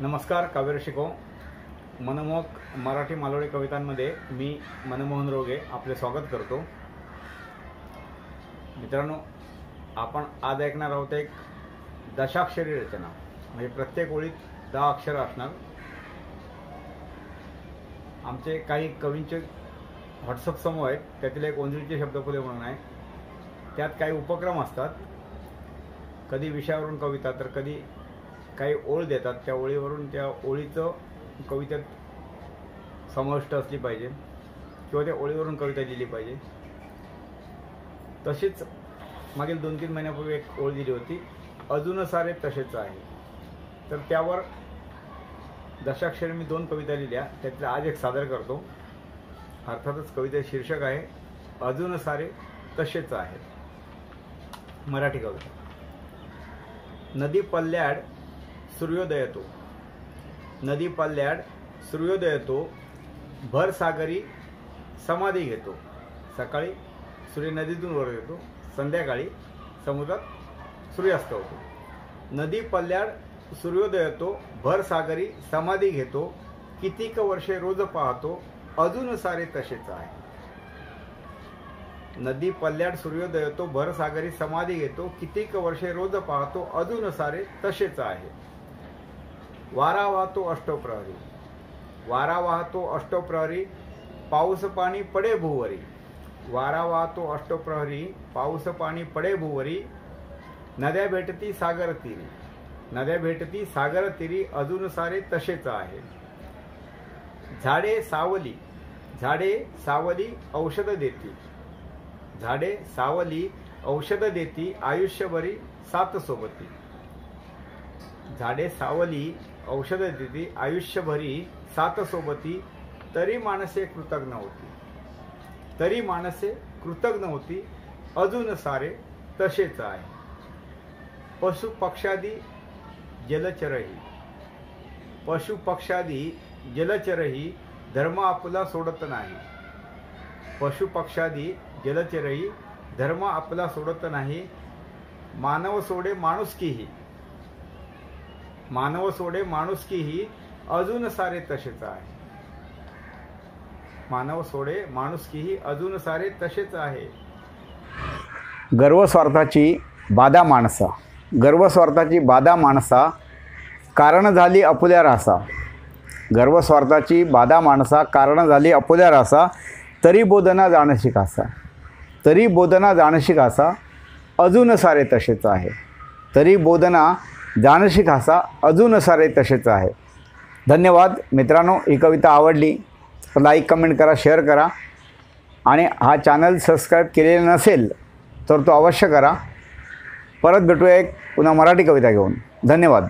नमस्कार. काव्य शिको मनमोहक मराठी मालवणी कवितांमध्ये मी मनमोहन रोगे आपले स्वागत करतो. मित्रांनो, आपण आज ऐकणार आहोत एक दशाक्षरी रचना. म्हणजे प्रत्येक ओळीत 10 अक्षर असणार. आमचे काही कवींचे व्हॉट्सअप समूह आहेत, त्यातील एक ओंजळीचे शब्दफुले म्हणून आहे. त्यात काही उपक्रम असतात. कधी विषयावरून कविता तर कधी काही ओळ देतात. त्या ओळीवरून त्या ओळीचं कवितेत समाविष्ट असली पाहिजे किंवा त्या ओळीवरून कविता लिहिली पाहिजे. तशीच मागील 2-3 महिन्यापूर्वी एक ओळ दिली होती, अजून सारे तसेच आहे. तर त्यावर दशाक्षरी मी 2 कविता लिहिल्या. त्यातल्या आज एक सादर करतो. अर्थातच कवितेचे शीर्षक आहे अजून सारे तसेच आहे. मराठी कविता. नदी पल्ल्याड सूर्योदय तो, नदी पल्ल्याड सूर्योदय तो, भर सागरी समाधी घेतो. सकाळी सूर्य नदीतून वर येतो, संध्याकाळी समुद्रात सूर्यास्त होतो. नदी पल्ल्याड सूर्योदय तो, भर सागरी समाधी घेतो. कितीक वर्षे रोज पाहतो, अजून सारे तसेच आहे. नदी पल्ल्याड सूर्योदय तो, भर सागरी समाधी घेतो. कितीक वर्षे रोज पाहतो, अजून सारे तसेच आहे. वारा वाहतो अष्टप्रहरी, वारा वाहतो अष्टप्रहरी, पाऊस पाणी पडे भुवरी. वारा वाहतो अष्टप्रहरी, पाऊस पाणी पडे भुवरी. नद्या भेटती सागर तीरी, नद्या भेटती सागर तीरी, अजून सारे तसेच आहे. झाडे सावली, झाडे सावली औषध देती, झाडे सावली औषध देती, आयुष्यभरी साथ सोबती. झाडे सावली औषध देती, आयुष्यभरी साथ सोबती. तरी माणसे कृतज्ञ होती, तरी माणसे कृतज्ञ होती, अजून सारे तसेच आहे. पशु पक्षादी जलचरही, पशु पक्षादी जलचरही, धर्म आपला सोडत नाही. पशु पक्षादी जलचरही, धर्म आपला सोडत नाही. मानव सोडे माणुसकीही, मानव सोडे माणुसकीही, अजून सारे तसेच आहे. मानव सोडे माणुसकीही, अजून सारे तसेच आहे. गर्वस्वार्थाची बाधा माणसा, गर्वस्वार्थाची बाधा माणसा, कारण झाली आपुल्या रासा. गर्वस्वार्थाची बाधा माणसा, कारण झाली आपुल्या रासा. तरी बोधना जाणशी कासा, तरी बोधना जाणशी कासा, अजून सारे तसेच आहे. तरी बोधना जाणशी कासा, अजून सारे तसेच आहे. धन्यवाद मित्रांनो. ही कविता आवडली तर लाईक कमेंट करा, शेअर करा. आणि हा चॅनल सबस्क्राईब केलेला नसेल तर तो अवश्य करा. परत भेटूया एक पुन्हा मराठी कविता घेऊन. धन्यवाद.